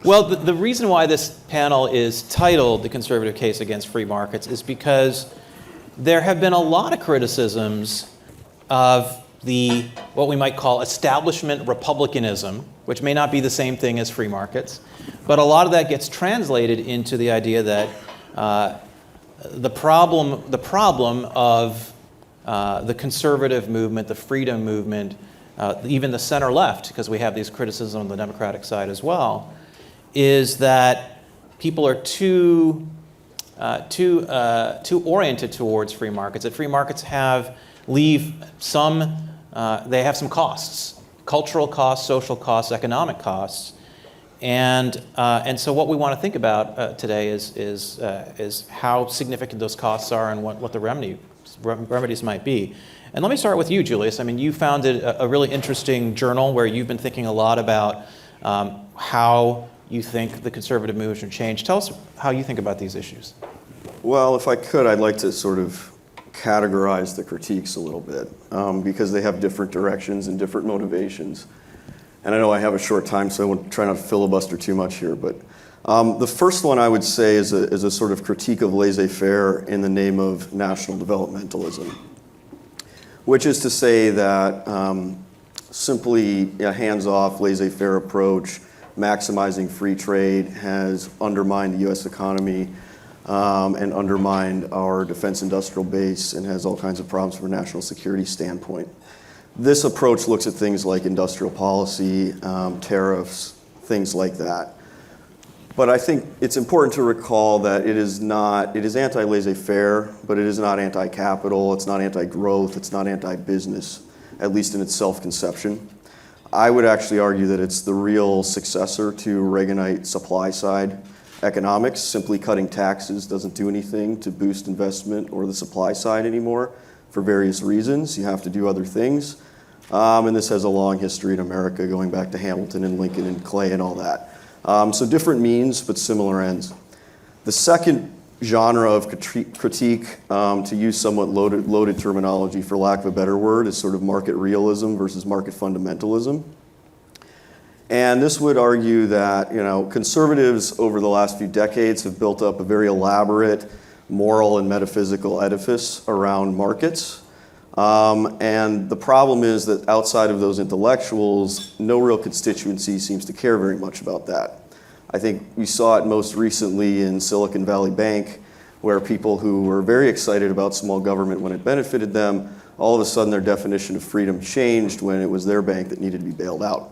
Well, the reason why this panel is titled The Conservative Case Against Free Markets is because there have been a lot of criticisms of what we might call establishment republicanism, which may not be the same thing as free markets, but a lot of that gets translated into the idea that the problem of the conservative movement, the freedom movement, even the center left, because we have these criticisms on the Democratic side as well, is that people are too oriented towards free markets. That free markets have some costs, cultural costs, social costs, economic costs, and so what we want to think about today is how significant those costs are and what the remedies might be. And let me start with you, Julius. I mean, you founded a really interesting journal where you've been thinking a lot about how you think the conservative movement should change. Tell us how you think about these issues. Well, if I could, I'd like to sort of categorize the critiques a little bit because they have different directions and different motivations. And I know I have a short time, so I won't try not to filibuster too much here. But the first one I would say is a sort of critique of laissez-faire in the name of national developmentalism, which is to say that simply a hands-off, laissez-faire approach, maximizing free trade has undermined the U.S. economy and undermined our defense industrial base and has all kinds of problems from a national security standpoint. This approach looks at things like industrial policy, tariffs, things like that. But I think it's important to recall that it is anti-laissez-faire, but it is not anti-capital, it's not anti-growth, it's not anti-business, at least in its self-conception. I would actually argue that it's the real successor to Reaganite supply-side economics. Simply cutting taxes doesn't do anything to boost investment or the supply side anymore for various reasons. You have to do other things. And this has a long history in America, going back to Hamilton and Lincoln and Clay and all that. So different means, but similar ends. The second genre of critique, to use somewhat loaded terminology for lack of a better word, is sort of market realism versus market fundamentalism. And this would argue that conservatives over the last few decades have built up a very elaborate moral and metaphysical edifice around markets. And the problem is that outside of those intellectuals, no real constituency seems to care very much about that. I think we saw it most recently in Silicon Valley Bank, where people who were very excited about small government when it benefited them, all of a sudden their definition of freedom changed when it was their bank that needed to be bailed out.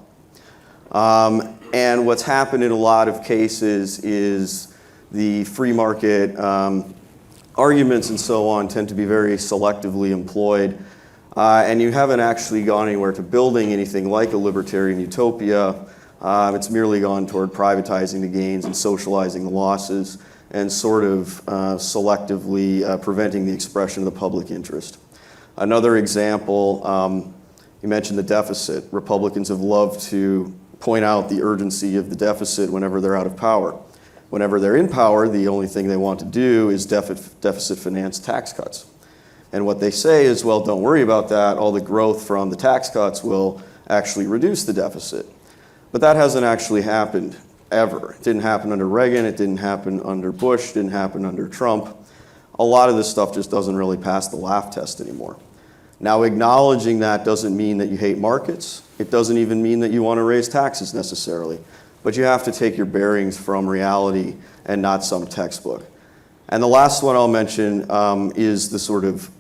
And what's happened in a lot of cases is the free market arguments and so on tend to be very selectively employed. And you haven't actually gone anywhere to building anything like a libertarian utopia. It's merely gone toward privatizing the gains and socializing the losses and sort of selectively preventing the expression of the public interest. Another example, you mentioned the deficit. Republicans have loved to point out the urgency of the deficit whenever they're out of power. Whenever they're in power, the only thing they want to do is deficit finance tax cuts. And what they say is, well, don't worry about that. All the growth from the tax cuts will actually reduce the deficit. But that hasn't actually happened ever. It didn't happen under Reagan. It didn't happen under Bush. It didn't happen under Trump. A lot of this stuff just doesn't really pass the laugh test anymore. Now, acknowledging that doesn't mean that you hate markets. It doesn't even mean that you want to raise taxes necessarily. But you have to take your bearings from reality and not some textbook. And the last one I'll mention is the sort of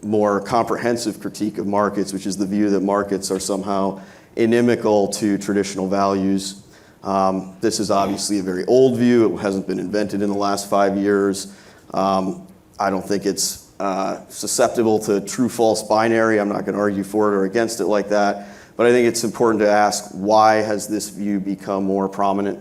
more comprehensive critique of markets, which is the view that markets are somehow inimical to traditional values. This is obviously a very old view. It hasn't been invented in the last 5 years. I don't think it's susceptible to true-false binary. I'm not going to argue for it or against it like that. But I think it's important to ask, why has this view become more prominent?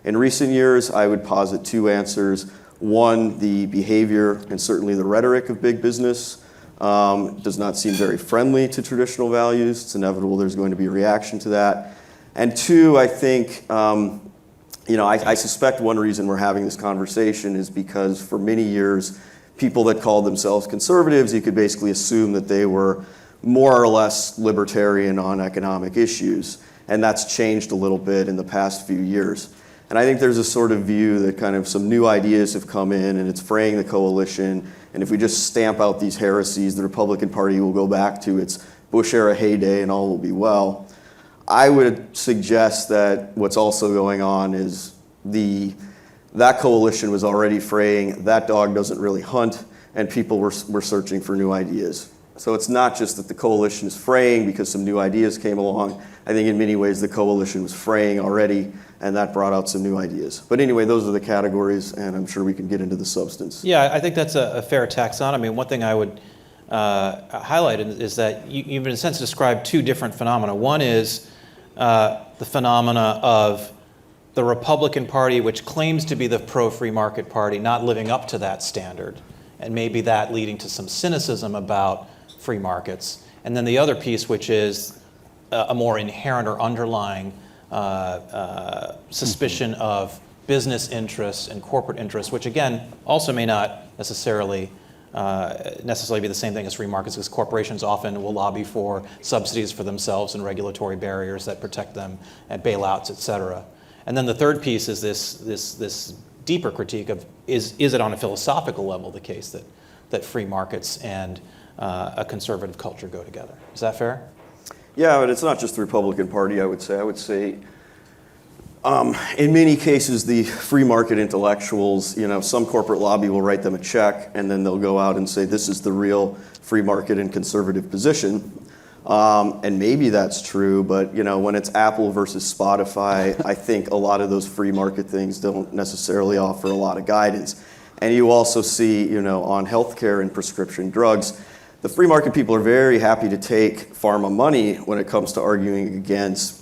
In recent years, I would posit two answers. One, the behavior and certainly the rhetoric of big business does not seem very friendly to traditional values. It's inevitable there's going to be a reaction to that. And two, I think, I suspect one reason we're having this conversation is because for many years, people that called themselves conservatives, you could basically assume that they were more or less libertarian on economic issues. And that's changed a little bit in the past few years. And I think there's a sort of view that kind of some new ideas have come in and it's fraying the coalition. And if we just stamp out these heresies, the Republican Party will go back to its Bush-era heyday and all will be well. I would suggest that what's also going on is that coalition was already fraying, that dog doesn't really hunt, and people were searching for new ideas. So it's not just that the coalition is fraying because some new ideas came along. I think in many ways the coalition was fraying already, and that brought out some new ideas. But anyway, those are the categories, and I'm sure we can get into the substance. Yeah, I think that's a fair taxonomy. One thing I would highlight is that you've in a sense described two different phenomena. One is the phenomena of the Republican Party, which claims to be the pro-free market party, not living up to that standard, and maybe that leading to some cynicism about free markets. And then the other piece, which is a more inherent or underlying suspicion of business interests and corporate interests, which again also may not necessarily be the same thing as free markets, because corporations often will lobby for subsidies for themselves and regulatory barriers that protect them and bailouts, et cetera. And then the third piece is this deeper critique of is it on a philosophical level the case that free markets and a conservative culture go together? Is that fair? Yeah, but it's not just the Republican Party, I would say. I would say in many cases, the free market intellectuals, some corporate lobby will write them a check, and then they'll go out and say, this is the real free market and conservative position. And maybe that's true, but when it's Apple versus Spotify, I think a lot of those free market things don't necessarily offer a lot of guidance. And you also see, on healthcare and prescription drugs, the free market people are very happy to take pharma money when it comes to arguing against,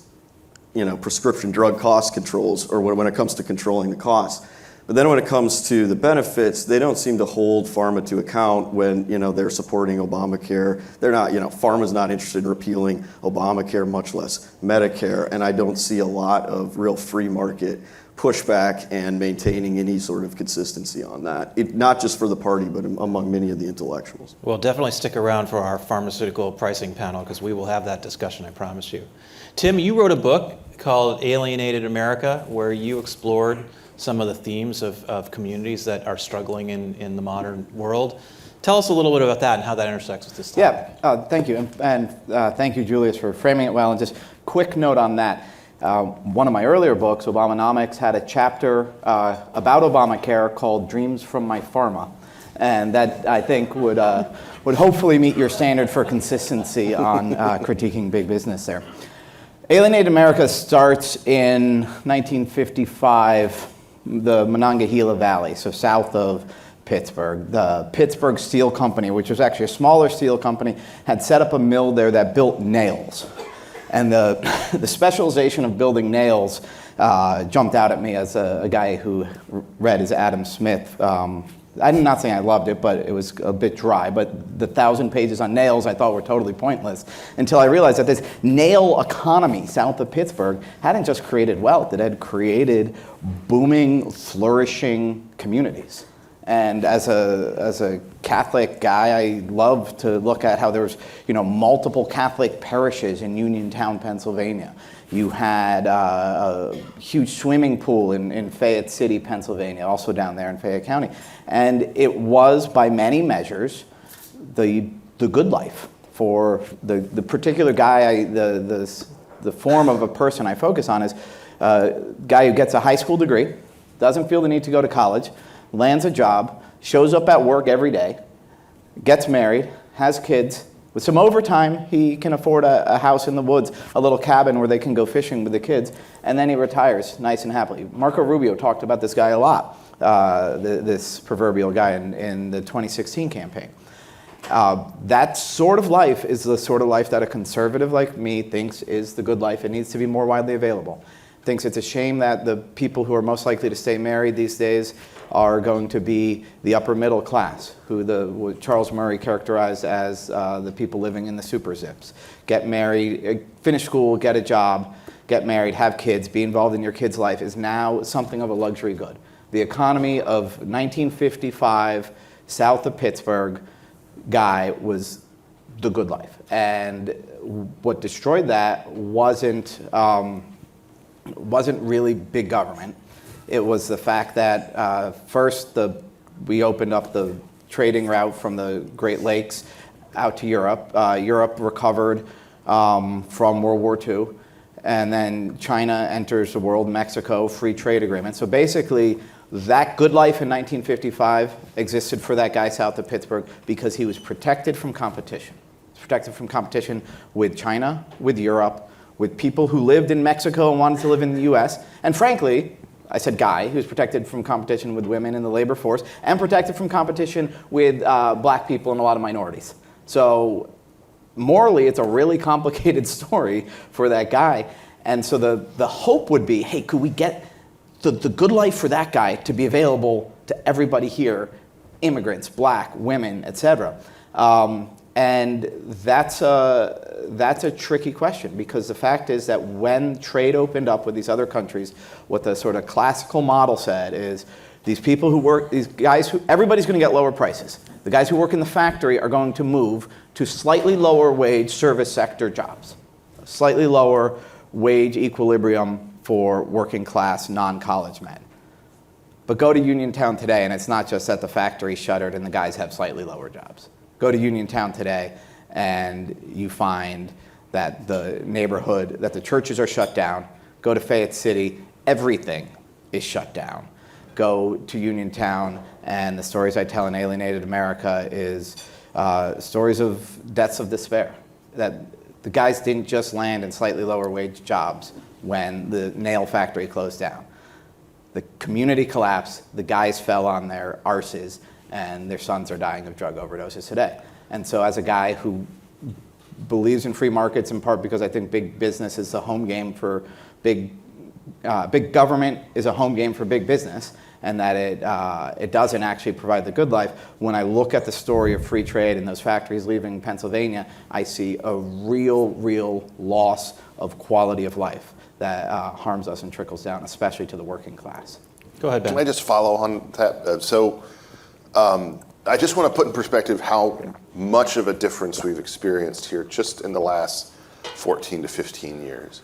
prescription drug cost controls, or when it comes to controlling the costs. But then when it comes to the benefits, they don't seem to hold pharma to account when, they're supporting Obamacare. They're not, pharma's not interested in repealing Obamacare, much less Medicare. And I don't see a lot of real free market pushback and maintaining any sort of consistency on that. Not just for the party, but among many of the intellectuals. Well, definitely stick around for our pharmaceutical pricing panel, because we will have that discussion, I promise you. Tim, you wrote a book called Alienated America, where you explored some of the themes of communities that are struggling in the modern world. Tell us a little bit about that and how that intersects with this topic. Yeah, thank you. And thank you, Julius, for framing it well. And just quick note on that. One of my earlier books, Obamonomics, had a chapter about Obamacare called Dreams from My Pharma. And that, I think, would hopefully meet your standard for consistency on critiquing big business there. Alienated America starts in 1955, the Monongahela Valley, so south of Pittsburgh. The Pittsburgh Steel Company, which was actually a smaller steel company, had set up a mill there that built nails. And the specialization of building nails jumped out at me as a guy who read as Adam Smith. I'm not saying I loved it, but it was a bit dry. But the 1,000 pages on nails I thought were totally pointless until I realized that this nail economy south of Pittsburgh hadn't just created wealth, it had created booming, flourishing communities. And as a Catholic guy, I love to look at how there's multiple Catholic parishes in Uniontown, Pennsylvania. You had a huge swimming pool in Fayette City, Pennsylvania, also down there in Fayette County. And it was, by many measures, the good life for the particular guy, the form of a person I focus on is a guy who gets a high school degree, doesn't feel the need to go to college, lands a job, shows up at work every day, gets married, has kids. With some overtime, he can afford a house in the woods, a little cabin where they can go fishing with the kids, and then he retires nice and happily. Marco Rubio talked about this guy a lot, this proverbial guy in the 2016 campaign. That sort of life is the sort of life that a conservative like me thinks is the good life. It needs to be more widely available. Thinks it's a shame that the people who are most likely to stay married these days are going to be the upper middle class, who Charles Murray characterized as the people living in the super zips. Get married, finish school, get a job, get married, have kids, be involved in your kid's life is now something of a luxury good. The economy of 1955, south of Pittsburgh, guy was the good life. And what destroyed that wasn't really big government. It was the fact that first we opened up the trading route from the Great Lakes out to Europe. Europe recovered from World War II, and then China enters the world, Mexico, free trade agreement. So basically, that good life in 1955 existed for that guy south of Pittsburgh because he was protected from competition. He was protected from competition with China, with Europe, with people who lived in Mexico and wanted to live in the US. And frankly, I said guy, he was protected from competition with women in the labor force and protected from competition with black people and a lot of minorities. So morally, it's a really complicated story for that guy. And so the hope would be, hey, could we get the good life for that guy to be available to everybody here, immigrants, black, women, et cetera. And that's a tricky question, because the fact is that when trade opened up with these other countries, what the sort of classical model said is these people who work, these guys who, everybody's going to get lower prices. The guys who work in the factory are going to move to slightly lower wage service sector jobs, slightly lower wage equilibrium for working class non-college men. But go to Uniontown today, and it's not just that the factory shuttered and the guys have slightly lower jobs. Go to Uniontown today, and you find that the neighborhood, that the churches are shut down. Go to Fayette City, everything is shut down. Go to Uniontown, and the stories I tell in Alienated America is stories of deaths of despair. That the guys didn't just land in slightly lower wage jobs when the nail factory closed down. The community collapsed, the guys fell on their arses, and their sons are dying of drug overdoses today. And so as a guy who believes in free markets, in part because I think big business is the home game for big government is a home game for big business, and that it doesn't actually provide the good life. When I look at the story of free trade and those factories leaving Pennsylvania, I see a real loss of quality of life that harms us and trickles down, especially to the working class. Go ahead, Ben. Can I just follow on that? I just want to put in perspective how much of a difference we've experienced here just in the last 14 to 15 years.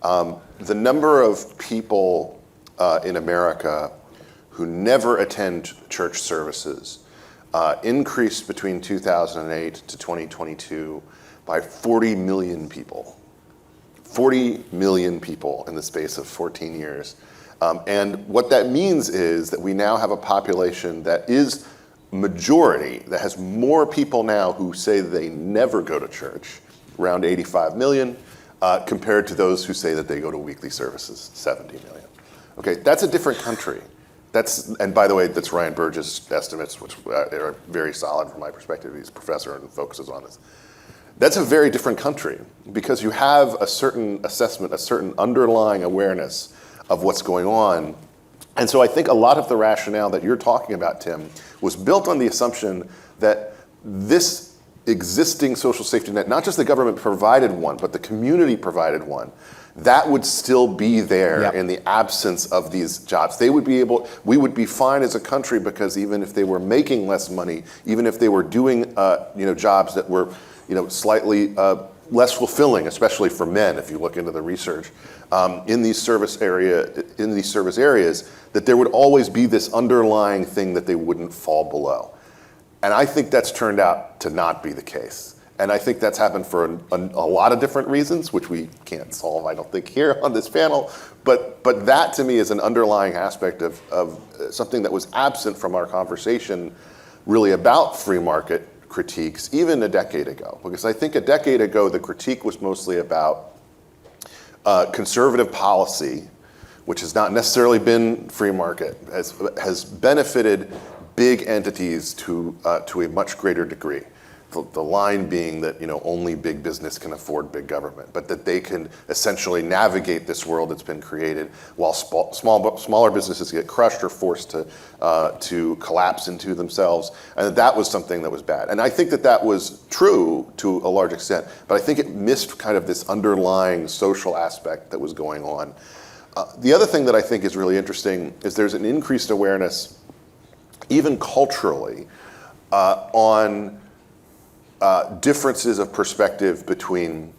The number of people in America who never attend church services increased between 2008 to 2022 by 40 million people. 40 million people in the space of 14 years. And what that means is that we now have a population that is majority, that has more people now who say they never go to church, around 85 million, compared to those who say that they go to weekly services, 70 million. Okay, that's a different country. And by the way, that's Ryan Burge's estimates, which are very solid from my perspective. He's a professor and focuses on this. That's a very different country, because you have a certain assessment, a certain underlying awareness of what's going on. And so I think a lot of the rationale that you're talking about, Tim, was built on the assumption that this existing social safety net, not just the government provided one, but the community provided one, that would still be there in the absence of these jobs. We would be fine as a country, because even if they were making less money, even if they were doing jobs that were slightly less fulfilling, especially for men, if you look into the research, in these service areas, that there would always be this underlying thing that they wouldn't fall below. And I think that's turned out to not be the case. And I think that's happened for a lot of different reasons, which we can't solve, I don't think, here on this panel. But that, to me, is an underlying aspect of something that was absent from our conversation, really, about free market critiques, even a decade ago. Because I think a decade ago, the critique was mostly about conservative policy, which has not necessarily been free market, has benefited big entities to a much greater degree. The line being that only big business can afford big government, but that they can essentially navigate this world that's been created, while smaller businesses get crushed or forced to collapse into themselves, and that was something that was bad. And I think that was true to a large extent, but I think it missed kind of this underlying social aspect that was going on. The other thing that I think is really interesting is there's an increased awareness, even culturally, on differences of perspective between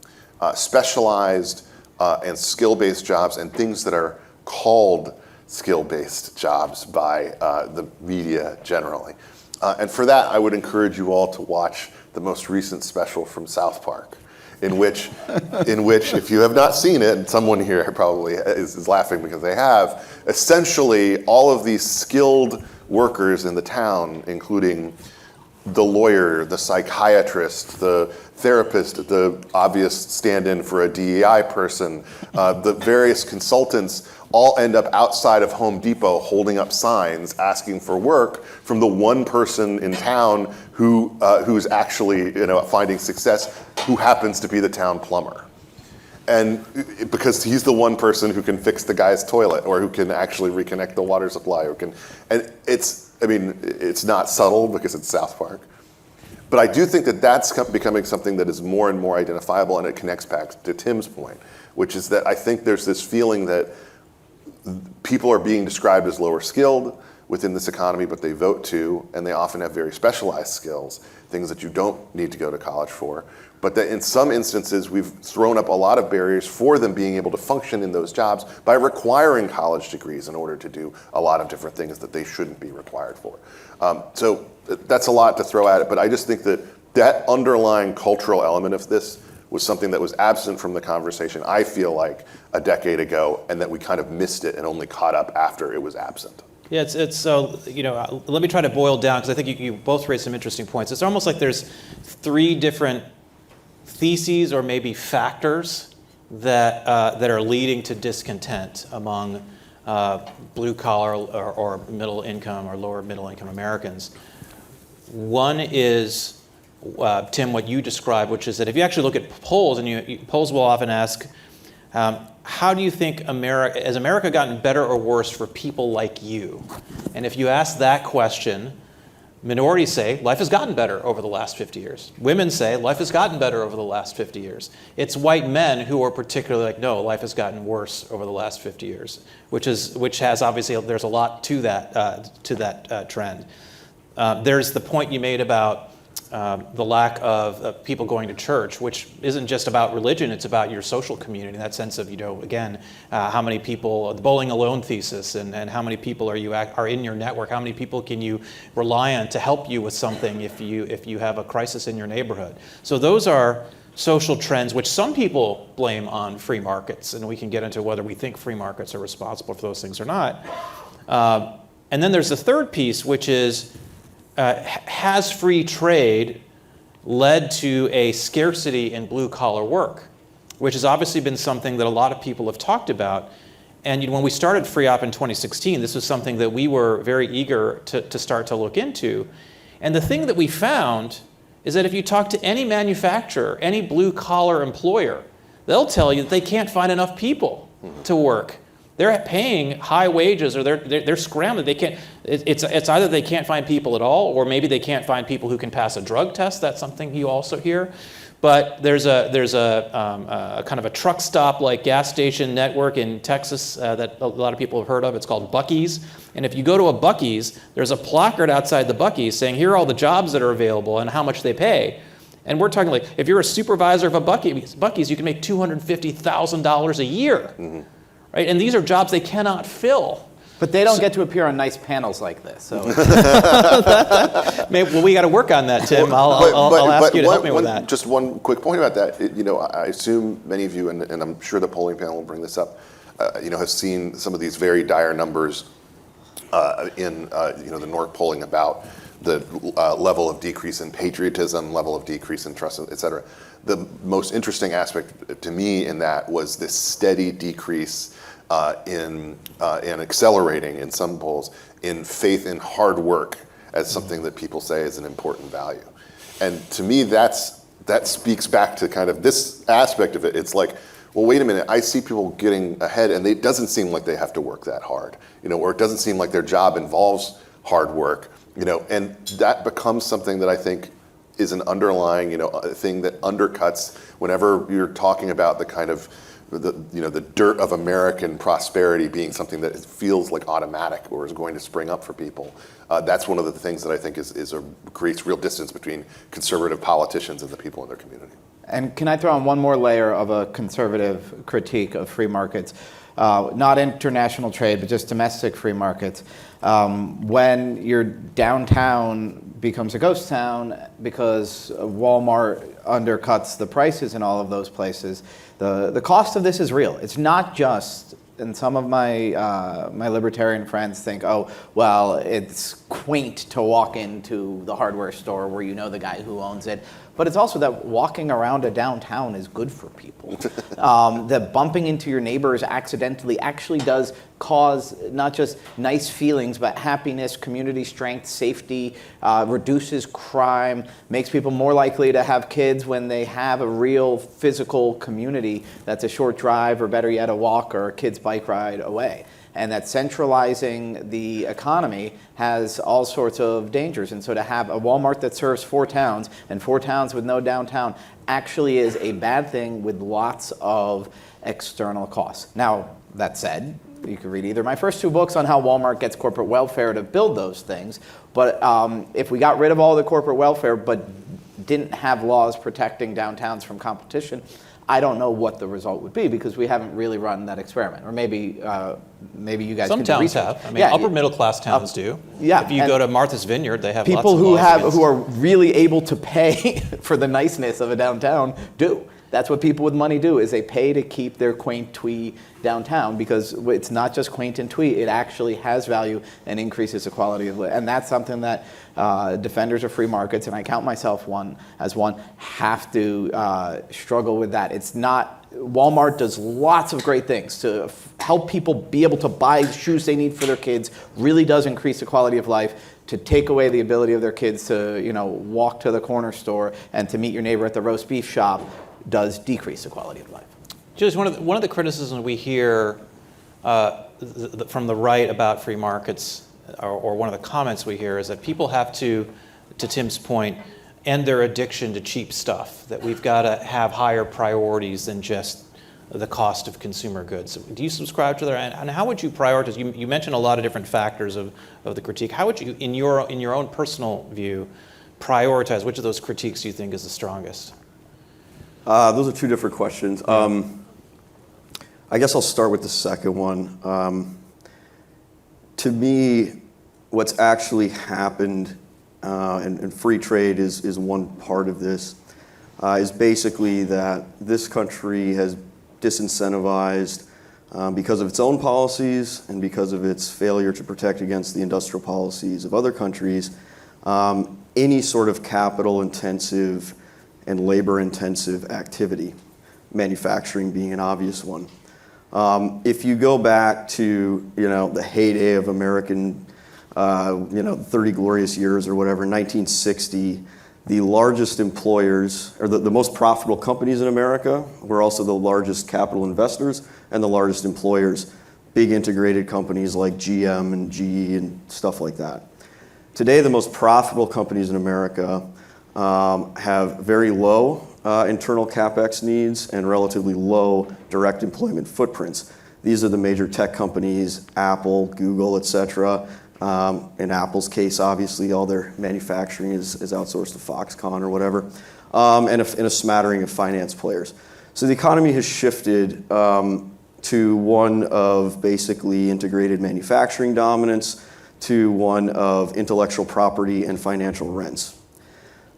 specialized and skill-based jobs and things that are called skill-based jobs by the media generally. And for that, I would encourage you all to watch the most recent special from South Park, in which if you have not seen it, and someone here probably is laughing because they have, essentially all of these skilled workers in the town, including the lawyer, the psychiatrist, the therapist, the obvious stand-in for a DEI person, the various consultants all end up outside of Home Depot holding up signs asking for work from the one person in town who's actually finding success, who happens to be the town plumber. And because he's the one person who can fix the guy's toilet, or who can actually reconnect the water supply, and it's not subtle because it's South Park. But I do think that that's becoming something that is more and more identifiable, and it connects back to Tim's point, which is that I think there's this feeling that people are being described as lower skilled within this economy, but they vote too, and they often have very specialized skills, things that you don't need to go to college for. But that in some instances, we've thrown up a lot of barriers for them being able to function in those jobs by requiring college degrees in order to do a lot of different things that they shouldn't be required for. So that's a lot to throw at it, but I just think that that underlying cultural element of this was something that was absent from the conversation, I feel like, a decade ago, and that we kind of missed it and only caught up after it was absent. Yeah, it's so, let me try to boil down, because I think you both raised some interesting points. It's almost like there's three different theses or maybe factors that are leading to discontent among blue collar or middle income or lower middle income Americans. One is, Tim, what you described, which is that if you actually look at polls, and polls will often ask, how do you think has America gotten better or worse for people like you? And if you ask that question, minorities say life has gotten better over the last 50 years. Women say life has gotten better over the last 50 years. It's white men who are particularly like, no, life has gotten worse over the last 50 years, which has obviously, there's a lot to that trend. There's the point you made about the lack of people going to church, which isn't just about religion, it's about your social community, that sense of, again, how many people, the bowling alone thesis, and how many people are in your network, how many people can you rely on to help you with something if you have a crisis in your neighborhood. So those are social trends which some people blame on free markets, and we can get into whether we think free markets are responsible for those things or not. And then there's the third piece, which is, has free trade led to a scarcity in blue-collar work, which has obviously been something that a lot of people have talked about. And when we started FreeOp in 2016, this was something that we were very eager to start to look into. And the thing that we found is that if you talk to any manufacturer, any blue-collar employer, they'll tell you that they can't find enough people to work. They're paying high wages, or they're scrambling. They can't. It's either they can't find people at all, or maybe they can't find people who can pass a drug test. That's something you also hear. But there's a kind of a truck stop like gas station network in Texas that a lot of people have heard of. It's called Buc-ee's. And if you go to a Buc-ee's, there's a placard outside the Buc-ee's saying, here are all the jobs that are available and how much they pay. And we're talking like, if you're a supervisor of a Buc-ee's, you can make $250,000 a year. Mm-hmm. Right? And these are jobs they cannot fill. But they don't get to appear on nice panels like this. So. Well, we got to work on that, Tim. I'll ask you to help me with that. Just one quick point about that. I assume many of you, and I'm sure the polling panel will bring this up, have seen some of these very dire numbers in the NORC polling about the level of decrease in patriotism, level of decrease in trust, et cetera. The most interesting aspect to me in that was this steady decrease in accelerating in some polls in faith in hard work as something that people say is an important value. And to me, that speaks back to kind of this aspect of it. It's like, well, wait a minute, I see people getting ahead and it doesn't seem like they have to work that hard, or it doesn't seem like their job involves hard work, and that becomes something that I think is an underlying, thing that undercuts whenever you're talking about the kind of the dirt of American prosperity being something that feels like automatic or is going to spring up for people. That's one of the things that I think creates real distance between conservative politicians and the people in their community. And can I throw on one more layer of a conservative critique of free markets? not international trade, but just domestic free markets. When your downtown becomes a ghost town because Walmart undercuts the prices in all of those places, the cost of this is real. It's not just, and some of my my libertarian friends think, oh, well, it's quaint to walk into the hardware store where you know the guy who owns it. But it's also that walking around a downtown is good for people. That bumping into your neighbors accidentally actually does cause not just nice feelings, but happiness, community strength, safety, reduces crime, makes people more likely to have kids when they have a real physical community that's a short drive, or better yet, a walk or a kid's bike ride away. And that centralizing the economy has all sorts of dangers. And so to have a Walmart that serves 4 towns and 4 towns with no downtown actually is a bad thing with lots of external costs. Now, that said, you can read either my first 2 books on how Walmart gets corporate welfare to build those things, but if we got rid of all the corporate welfare but didn't have laws protecting downtowns from competition, I don't know what the result would be, because we haven't really run that experiment. Or maybe you guys Some can do towns research. have. I mean, upper middle class towns do. Yeah, If you go to Martha's Vineyard, they have people lots of who are really able to pay for the niceness of a downtown do. That's what people with money do, is they pay to keep their quaint twee downtown, because it's not just quaint and twee, it actually has value and increases the quality of life. And that's something that defenders of free markets, and I count myself as one, have to struggle with that. It's not, Walmart does lots of great things to help people be able to buy shoes they need for their kids, really does increase the quality of life. To take away the ability of their kids to, walk to the corner store and to meet your neighbor at the roast beef shop does decrease the quality of life. Julius, one of the criticisms we hear from the right about free markets, or one of the comments we hear, is that people have to Tim's point, end their addiction to cheap stuff, that we've got to have higher priorities than just the cost of consumer goods. Do you subscribe to that? And how would you prioritize? You mentioned a lot of different factors of the critique. How would you, in your own personal view, prioritize which of those critiques do you think is the strongest? Those are 2 different questions. I guess I'll start with the second one. To me, what's actually happened, and free trade is one part of this, is basically that this country has disincentivized, because of its own policies and because of its failure to protect against the industrial policies of other countries, any sort of capital-intensive and labor-intensive activity, manufacturing being an obvious one. If you go back to the heyday of American, 30 glorious years or whatever, 1960, the largest employers, or the most profitable companies in America, were also the largest capital investors and the largest employers, big integrated companies like GM and GE and stuff like that. Today, the most profitable companies in America have very low internal CapEx needs and relatively low direct employment footprints. These are the major tech companies, Apple, Google, et cetera. In Apple's case, obviously, all their manufacturing is outsourced to Foxconn or whatever, and a smattering of finance players. So the economy has shifted to one of basically integrated manufacturing dominance to one of intellectual property and financial rents.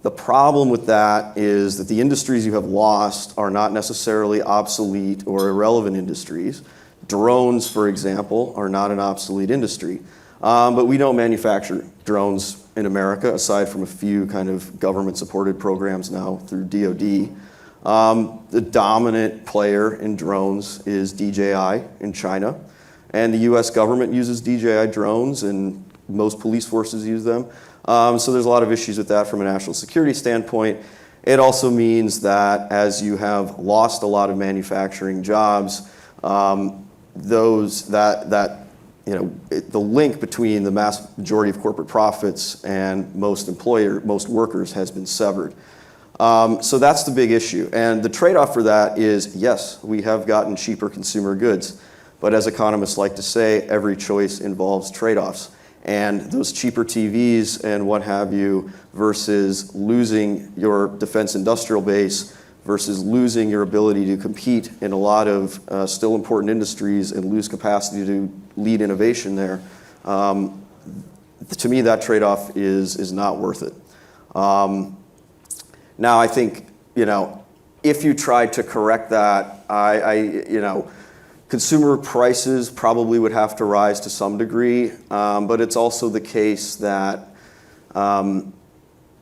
The problem with that is that the industries you have lost are not necessarily obsolete or irrelevant industries. Drones, for example, are not an obsolete industry. But we don't manufacture drones in America, aside from a few kind of government-supported programs now through DoD. The dominant player in drones is DJI in China. And the US government uses DJI drones, and most police forces use them. So there's a lot of issues with that from a national security standpoint. It also means that as you have lost a lot of manufacturing jobs, the link between the mass majority of corporate profits and most workers has been severed. So that's the big issue. And the trade-off for that is, yes, we have gotten cheaper consumer goods. But as economists like to say, every choice involves trade-offs. And those cheaper TVs and what have you versus losing your defense industrial base versus losing your ability to compete in a lot of still important industries and lose capacity to lead innovation there, to me that trade-off is not worth it. Now I think, if you tried to correct that, consumer prices probably would have to rise to some degree, but it's also the case that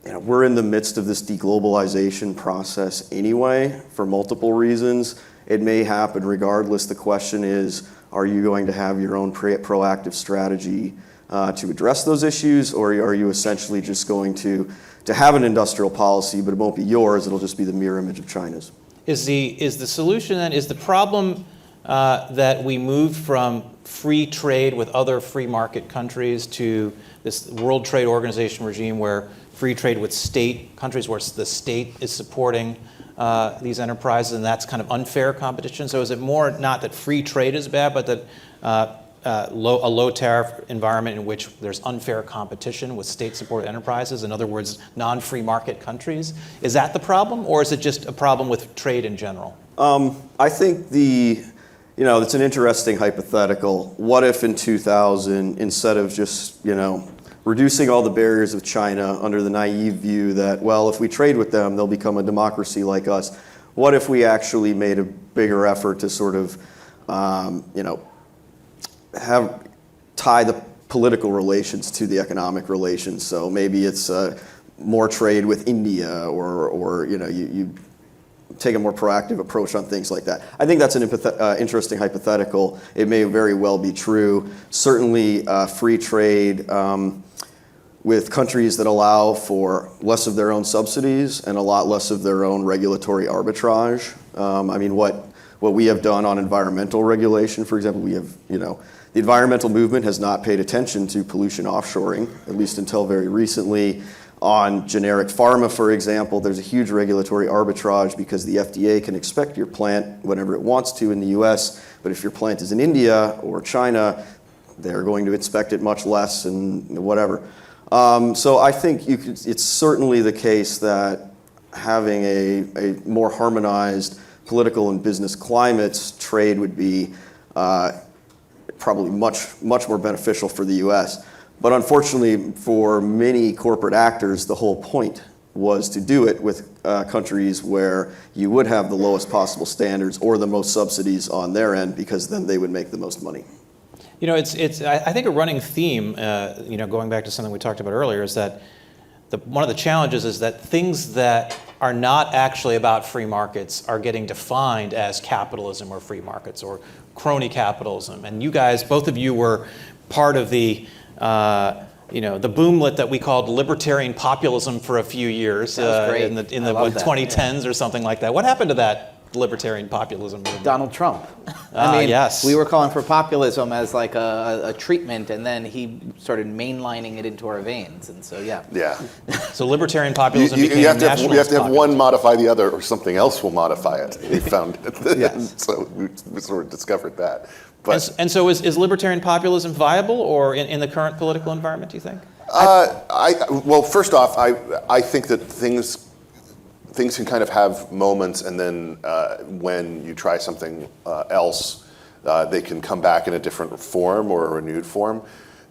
we're in the midst of this deglobalization process anyway for multiple reasons. It may happen regardless. The question is, are you going to have your own proactive strategy to address those issues, or are you essentially just going to have an industrial policy, but it won't be yours, it'll just be the mirror image of China's? Is the solution then, is the problem that we moved from free trade with other free market countries to this World Trade Organization regime where free trade with countries where the state is supporting these enterprises, and that's kind of unfair competition? So is it more not that free trade is bad, but that a low tariff environment in which there's unfair competition with state-supported enterprises, in other words, non-free market countries? Is that the problem, or is it just a problem with trade in general? I think it's an interesting hypothetical. What if in 2000, instead of just, reducing all the barriers of China under the naive view that, well, if we trade with them, they'll become a democracy like us, what if we actually made a bigger effort to sort of, tie the political relations to the economic relations? So maybe it's more trade with India, or you take a more proactive approach on things like that. I think that's an interesting hypothetical. It may very well be true. Certainly free trade with countries that allow for less of their own subsidies and a lot less of their own regulatory arbitrage. What we have done on environmental regulation, for example, the environmental movement has not paid attention to pollution offshoring, at least until very recently. On generic pharma, for example, there's a huge regulatory arbitrage because the FDA can inspect your plant whenever it wants to in the US, but if your plant is in India or China, they're going to inspect it much less and whatever. So I think it's certainly the case that having a more harmonized political and business climates, trade would be probably much more beneficial for the US. But unfortunately, for many corporate actors, the whole point was to do it with countries where you would have the lowest possible standards or the most subsidies on their end, because then they would make the most money. I think a running theme, going back to something we talked about earlier, is that one of the challenges is that things that are not actually about free markets are getting defined as capitalism or free markets or crony capitalism. And you guys, both of you, were part of the boomlet that we called libertarian populism for a few years in the 2010s or something like that. What happened to that libertarian populism movement? Donald Trump. Yes. We were calling for populism as like a treatment, and then he started mainlining it into our veins, and so yeah. Yeah. So libertarian populism became you have to nationalist have, you have to have populism. one modify the other, or something else will modify it. He found it. Yes. So we sort of discovered that. But And so is libertarian populism viable, or in the current political environment, do you think? well, first off, I think that things can kind of have moments, and then when you try something else, they can come back in a different form or a renewed form.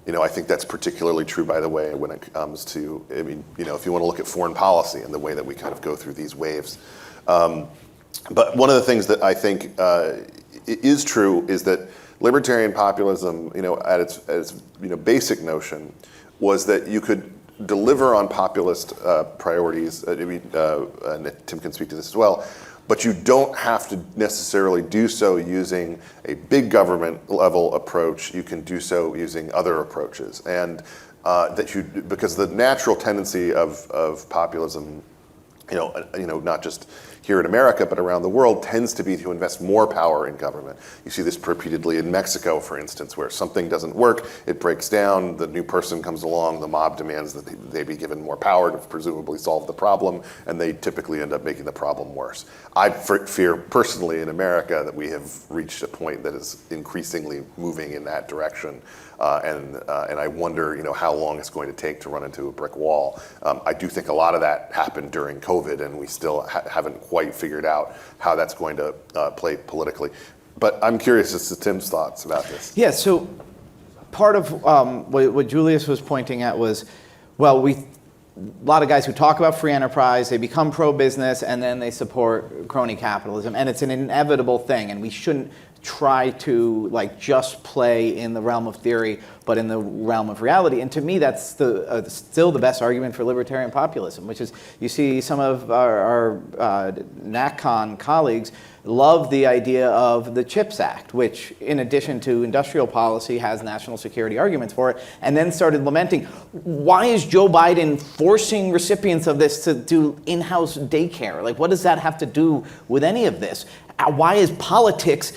I think that's particularly true, by the way, when it comes to, if you want to look at foreign policy and the way that we kind of go through these waves. But one of the things that I think is true is that libertarian populism, at its basic notion, was that you could deliver on populist priorities. And Tim can speak to this as well. But you don't have to necessarily do so using a big government level approach. You can do so using other approaches, and because the natural tendency of populism, not just here in America, but around the world, tends to be to invest more power in government. You see this repeatedly in Mexico, for instance, where something doesn't work, it breaks down, the new person comes along, the mob demands that they be given more power to presumably solve the problem, and they typically end up making the problem worse. I fear personally in America that we have reached a point that is increasingly moving in that direction. and I wonder, how long it's going to take to run into a brick wall. I do think a lot of that happened during COVID, and we still haven't quite figured out how that's going to play politically. But I'm curious as to Tim's thoughts about this. Yeah, so part of what Julius was pointing at was, well, a lot of guys who talk about free enterprise, they become pro-business, and then they support crony capitalism, and it's an inevitable thing, and we shouldn't try to just play in the realm of theory, but in the realm of reality. And to me, that's still the best argument for libertarian populism, which is you see some of our NatCon colleagues love the idea of the CHIPS Act, which in addition to industrial policy has national security arguments for it, and then started lamenting, why is Joe Biden forcing recipients of this to do in-house daycare? What does that have to do with any of this? Why is politics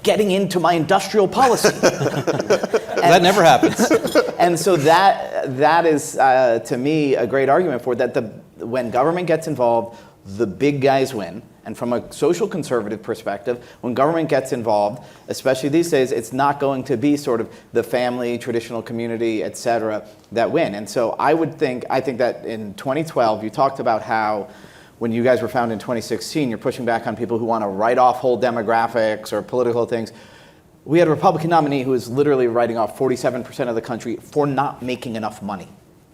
getting into my industrial policy? That never happens. And so that is, to me, a great argument for that. When government gets involved, the big guys win. And from a social conservative perspective, when government gets involved, especially these days, it's not going to be sort of the family, traditional community, et cetera, that win. And so I think that in 2012, you talked about how when you guys were founded in 2016, you're pushing back on people who want to write off whole demographics or political things. We had a Republican nominee who was literally writing off 47% of the country for not making enough money.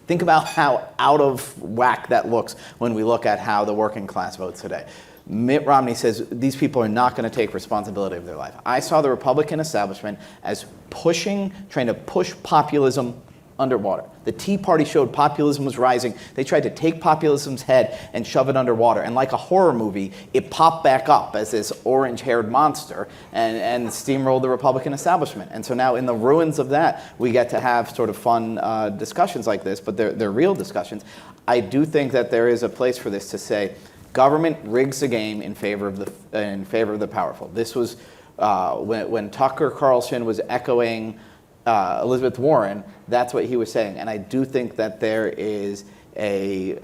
Think about how out of whack that looks when we look at how the working class votes today. Mitt Romney says these people are not going to take responsibility of their life. I saw the Republican establishment as trying to push populism underwater. The Tea Party showed populism was rising. They tried to take populism's head and shove it underwater. And like a horror movie, it popped back up as this orange-haired monster and steamrolled the Republican establishment. And so now in the ruins of that, we get to have sort of fun discussions like this, but they're real discussions. I do think that there is a place for this to say, government rigs the game in favor of the powerful. This was when Tucker Carlson was echoing Elizabeth Warren. That's what he was saying, and I do think that there is a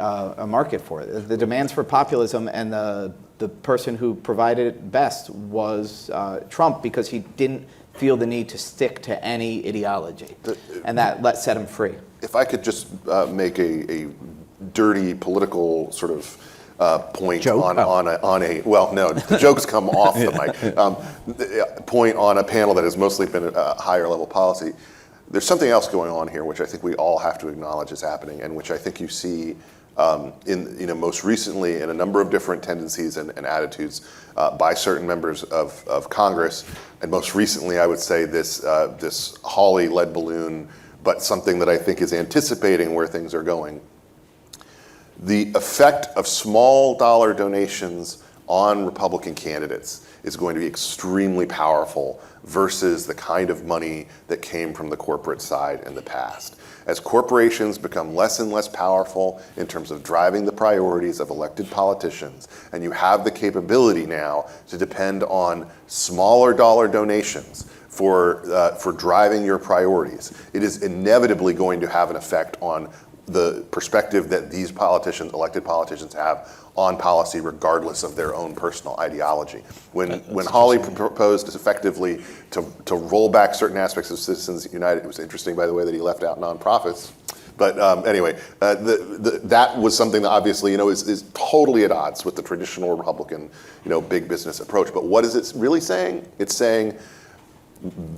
market for it. The demands for populism, and the person who provided it best was Trump, because he didn't feel the need to stick to any ideology, and that set him free. If I could just make a dirty political sort of point Joke? The jokes come off the mic. Point on a panel that has mostly been higher level policy. There's something else going on here, which I think we all have to acknowledge is happening, and which I think you see most recently in a number of different tendencies and attitudes by certain members of Congress, and most recently, I would say this Hawley lead balloon, but something that I think is anticipating where things are going. The effect of small dollar donations on Republican candidates is going to be extremely powerful versus the kind of money that came from the corporate side in the past. As corporations become less and less powerful in terms of driving the priorities of elected politicians, and you have the capability now to depend on smaller dollar donations for driving your priorities, it is inevitably going to have an effect on the perspective that these politicians, elected politicians, have on policy, regardless of their own personal ideology. When Hawley proposed effectively to roll back certain aspects of Citizens United, it was interesting, by the way, that he left out nonprofits. But anyway, that was something that obviously is totally at odds with the traditional Republican big business approach. But what is it really saying? It's saying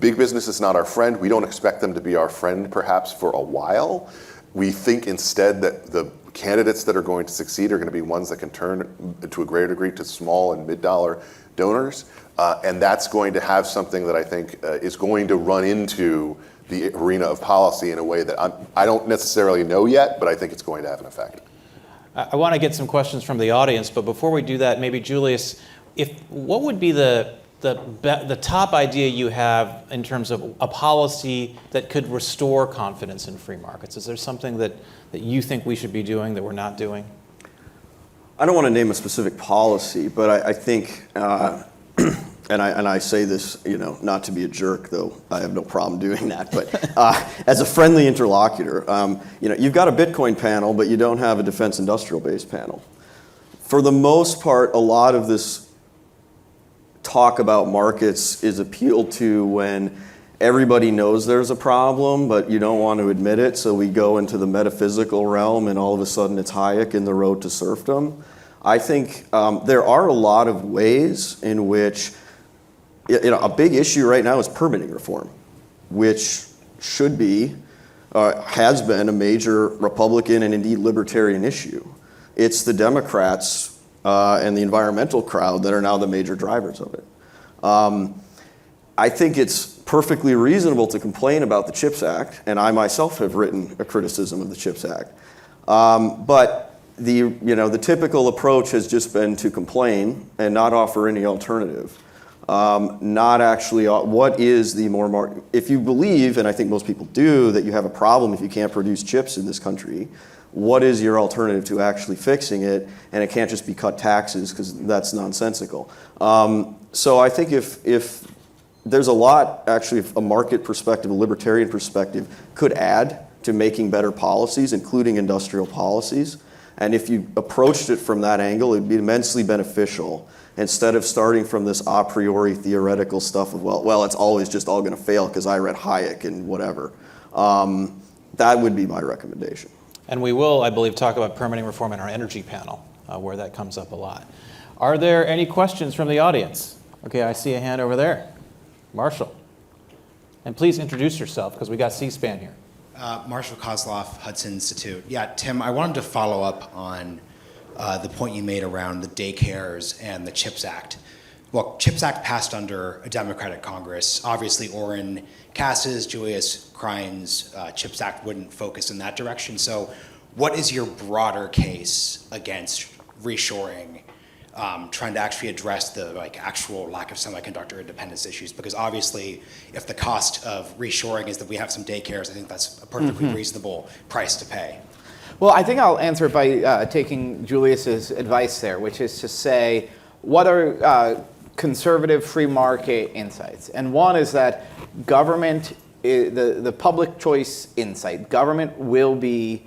big business is not our friend. We don't expect them to be our friend, perhaps, for a while. We think instead that the candidates that are going to succeed are going to be ones that can turn to a greater degree to small and mid-dollar donors. And that's going to have something that I think is going to run into the arena of policy in a way that I don't necessarily know yet, but I think it's going to have an effect. I want to get some questions from the audience, but before we do that, maybe Julius, what would be the top idea you have in terms of a policy that could restore confidence in free markets? Is there something that you think we should be doing that we're not doing? I don't want to name a specific policy, but I think, and I say this, not to be a jerk, though I have no problem doing that, but as a friendly interlocutor, you've got a Bitcoin panel, but you don't have a defense industrial base panel. For the most part, a lot of this talk about markets is appealed to when everybody knows there's a problem, but you don't want to admit it, so we go into the metaphysical realm, and all of a sudden it's Hayek in The Road to Serfdom. I think there are a lot of ways in which, a big issue right now is permitting reform, which should be, has been a major Republican and indeed libertarian issue. It's the Democrats and the environmental crowd that are now the major drivers of it. I think it's perfectly reasonable to complain about the CHIPS Act, and I myself have written a criticism of the CHIPS Act. But the typical approach has just been to complain and not offer any alternative. Not actually, what is the more, if you believe, and I think most people do, that you have a problem if you can't produce chips in this country, what is your alternative to actually fixing it? And it can't just be cut taxes, because that's nonsensical. So I think if there's a lot, actually, a market perspective, a libertarian perspective, could add to making better policies, including industrial policies. And if you approached it from that angle, it'd be immensely beneficial, instead of starting from this a priori theoretical stuff of, well, it's always just all going to fail because I read Hayek and whatever. That would be my recommendation. And we will, I believe, talk about permitting reform in our energy panel, where that comes up a lot. Are there any questions from the audience? Okay, I see a hand over there. Marshall. And please introduce yourself, because we got C-SPAN here. Marshall Kozloff, Hudson Institute. Yeah, Tim, I wanted to follow up on the point you made around the daycares and the CHIPS Act. Well, CHIPS Act passed under a Democratic Congress. Obviously, Orrin Cass's, Julius Krein's CHIPS Act wouldn't focus in that direction. So what is your broader case against reshoring, trying to actually address the actual lack of semiconductor independence issues? Because obviously, if the cost of reshoring is that we have some daycares, I think that's a perfectly reasonable price to pay. Well, I think I'll answer by taking Julius's advice there, which is to say, what are conservative free market insights? And one is that government, the public choice insight, government will be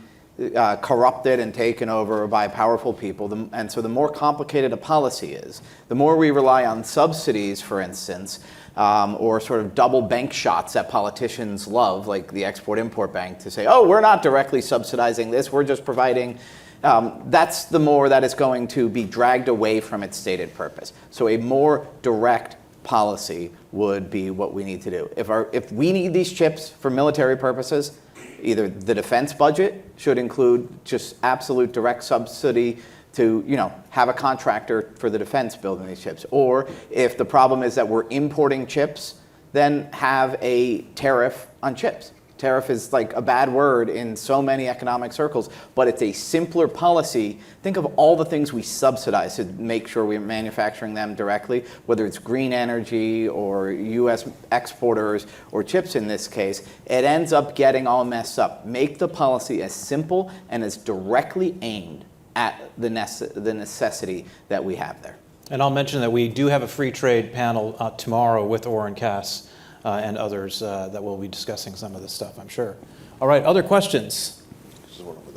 corrupted and taken over by powerful people. And so the more complicated a policy is, the more we rely on subsidies, for instance, or sort of double bank shots that politicians love, like the Export-Import Bank, to say, oh, we're not directly subsidizing this, we're just providing, that's the more that is going to be dragged away from its stated purpose. So a more direct policy would be what we need to do. If we need these chips for military purposes, either the defense budget should include just absolute direct subsidy to have a contractor for the defense building these chips. Or if the problem is that we're importing chips, then have a tariff on chips. Tariff is like a bad word in so many economic circles, but it's a simpler policy. Think of all the things we subsidize to make sure we're manufacturing them directly, whether it's green energy or US exporters or chips in this case. It ends up getting all messed up. Make the policy as simple and as directly aimed at the necessity that we have there. And I'll mention that we do have a free trade panel tomorrow with Orrin Cass and others that will be discussing some of this stuff, I'm sure. All right, other questions?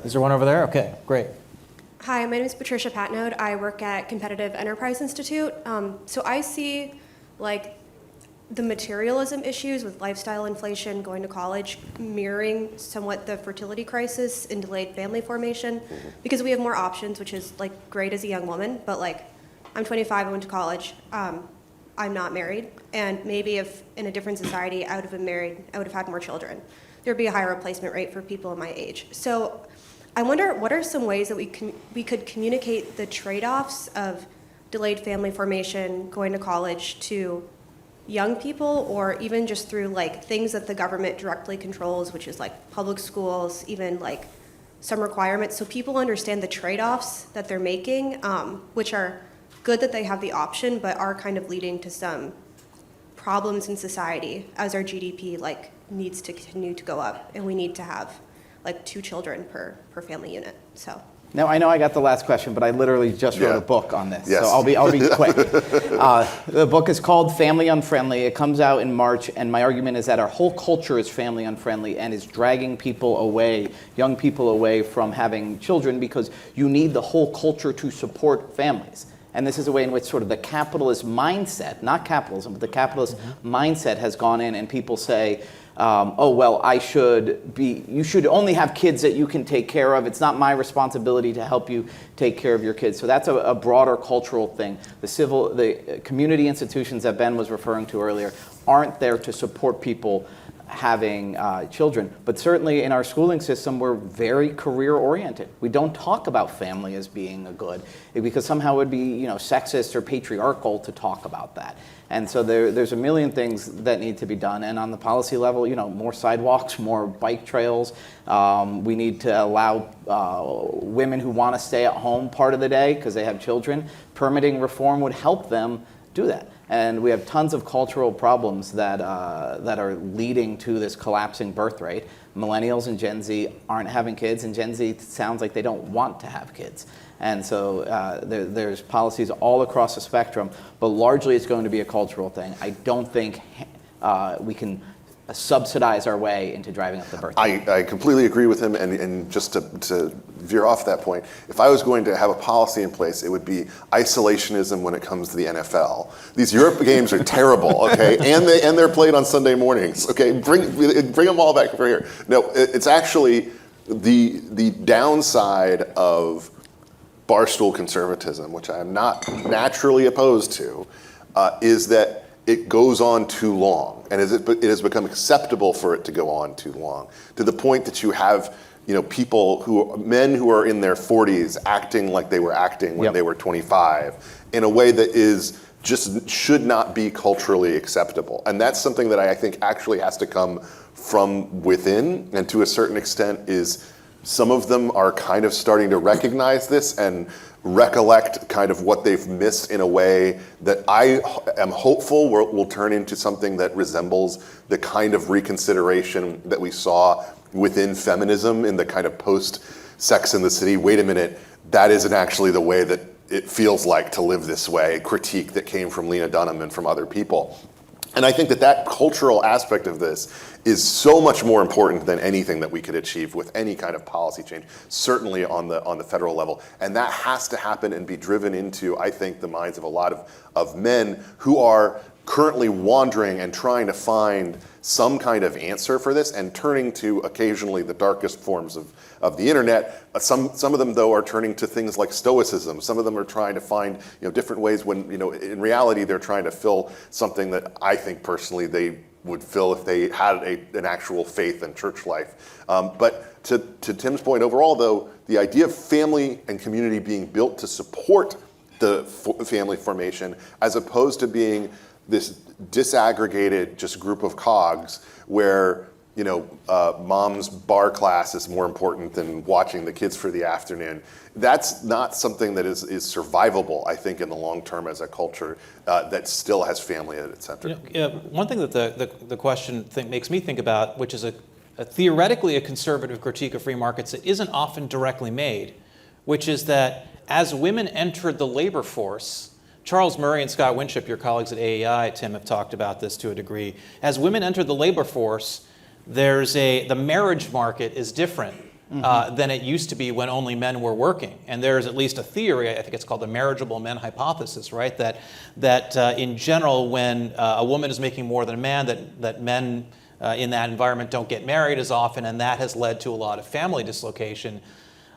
Is there one over there? Okay, great. Hi, my name is Patricia Patnode. I work at Competitive Enterprise Institute. So I see the materialism issues with lifestyle inflation, going to college, mirroring somewhat the fertility crisis and delayed family formation, because we have more options, which is great as a young woman, but I'm 25, I went to college, I'm not married, and maybe if in a different society I would have been married, I would have had more children. There'd be a higher replacement rate for people in my age. So I wonder, what are some ways that we could communicate the trade-offs of delayed family formation, going to college, to young people, or even just through things that the government directly controls, which is public schools, even some requirements, so people understand the trade-offs that they're making, which are good that they have the option, but are kind of leading to some problems in society as our GDP needs to continue to go up, and we need to have 2 children per family unit. So. Now, I know I got the last question, but I literally just wrote a book on this, so I'll be quick. The book is called Family Unfriendly. It comes out in March, and my argument is that our whole culture is family unfriendly and is dragging people away, young people away from having children, because you need the whole culture to support families. And this is a way in which sort of the capitalist mindset, not capitalism, but the capitalist mindset has gone in, and people say, oh, well, you should only have kids that you can take care of. It's not my responsibility to help you take care of your kids. So that's a broader cultural thing. The community institutions that Ben was referring to earlier aren't there to support people having children. But certainly in our schooling system, we're very career oriented. We don't talk about family as being a good, because somehow it would be sexist or patriarchal to talk about that. And so there's a million things that need to be done. And on the policy level, more sidewalks, more bike trails. We need to allow women who want to stay at home part of the day because they have children. Permitting reform would help them do that. And we have tons of cultural problems that are leading to this collapsing birth rate. Millennials and Gen Z aren't having kids, and Gen Z sounds like they don't want to have kids. And so there's policies all across the spectrum, but largely it's going to be a cultural thing. I don't think we can subsidize our way into driving up the birth rate. I completely agree with him, and just to veer off that point, if I was going to have a policy in place, it would be isolationism when it comes to the NFL. These Europe games are terrible, okay, and they're played on Sunday mornings, okay. Bring them all back over here. No, it's actually the downside of barstool conservatism, which I am not naturally opposed to, is that it goes on too long, and it has become acceptable for it to go on too long, to the point that you have men who are in their 40s acting like they were acting when they were 25 in a way that should not be culturally acceptable. And that's something that I think actually has to come from within, and to a certain extent is some of them are kind of starting to recognize this and recollect kind of what they've missed in a way that I am hopeful will turn into something that resembles the kind of reconsideration that we saw within feminism in the kind of post-Sex and the City. Wait a minute, that isn't actually the way that it feels like to live this way. Critique that came from Lena Dunham and from other people. And I think that cultural aspect of this is so much more important than anything that we could achieve with any kind of policy change, certainly on the federal level. And that has to happen and be driven into, I think, the minds of a lot of men who are currently wandering and trying to find some kind of answer for this, and turning to occasionally the darkest forms of the internet. Some of them, though, are turning to things like stoicism. Some of them are trying to find different ways when in reality they're trying to fill something that I think personally they would fill if they had an actual faith and church life. But to Tim's point, overall, though, the idea of family and community being built to support the family formation, as opposed to being this disaggregated just group of cogs where mom's bar class is more important than watching the kids for the afternoon. That's not something that is survivable, I think, in the long term as a culture that still has family at its center. One thing that the question makes me think about, which is theoretically a conservative critique of free markets that isn't often directly made, which is that as women entered the labor force, Charles Murray and Scott Winship, your colleagues at AEI, Tim, have talked about this to a degree. As women entered the labor force, the marriage market is different than it used to be when only men were working. And there's at least a theory, I think it's called the marriageable men hypothesis, right? That in general, when a woman is making more than a man, that men in that environment don't get married as often, and that has led to a lot of family dislocation.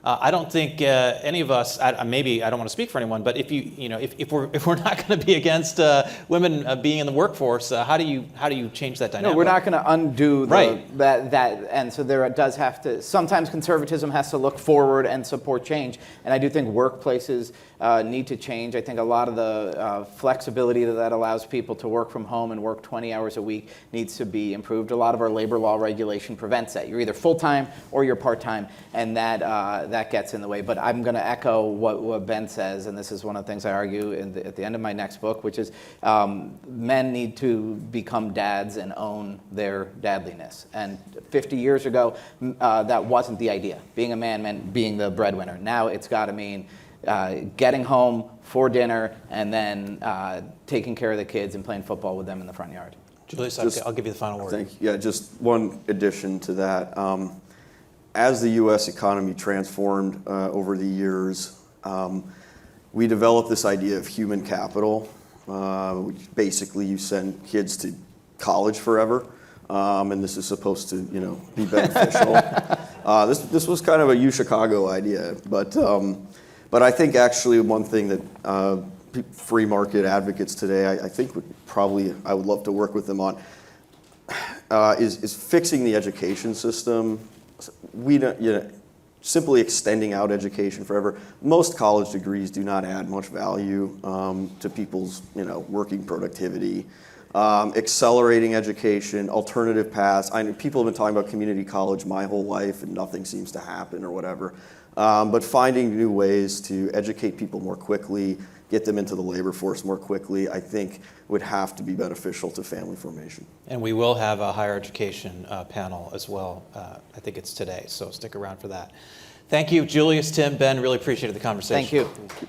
I don't think any of us, maybe I don't want to speak for anyone, but if we're not going to be against women being in the workforce, how do you change that dynamic? No, we're not going to undo that, and so there does have to. Sometimes conservatism has to look forward and support change, and I do think workplaces need to change. I think a lot of the flexibility that allows people to work from home and work 20 hours a week needs to be improved. A lot of our labor law regulation prevents that. You're either full-time or you're part-time, and that gets in the way. But I'm going to echo what Ben says, and this is one of the things I argue at the end of my next book, which is men need to become dads and own their dadliness. And 50 years ago, that wasn't the idea. Being a man meant being the breadwinner. Now it's got to mean getting home for dinner and then taking care of the kids and playing football with them in the front yard. Julius, I'll give you the final word. Thank you. Yeah, just one addition to that. As the U.S. economy transformed over the years, we developed this idea of human capital, which basically you send kids to college forever, and this is supposed to, be beneficial. This was kind of a UChicago idea, but I think actually one thing that free market advocates today, I think I would love to work with them on, is fixing the education system. We don't, simply extending out education forever. Most college degrees do not add much value to people's, working productivity. Accelerating education, alternative paths. I know people have been talking about community college my whole life, and nothing seems to happen or whatever. But finding new ways to educate people more quickly, get them into the labor force more quickly, I think would have to be beneficial to family formation. And we will have a higher education panel as well. I think it's today, so stick around for that. Thank you, Julius, Tim, Ben. Really appreciated the conversation. Thank you.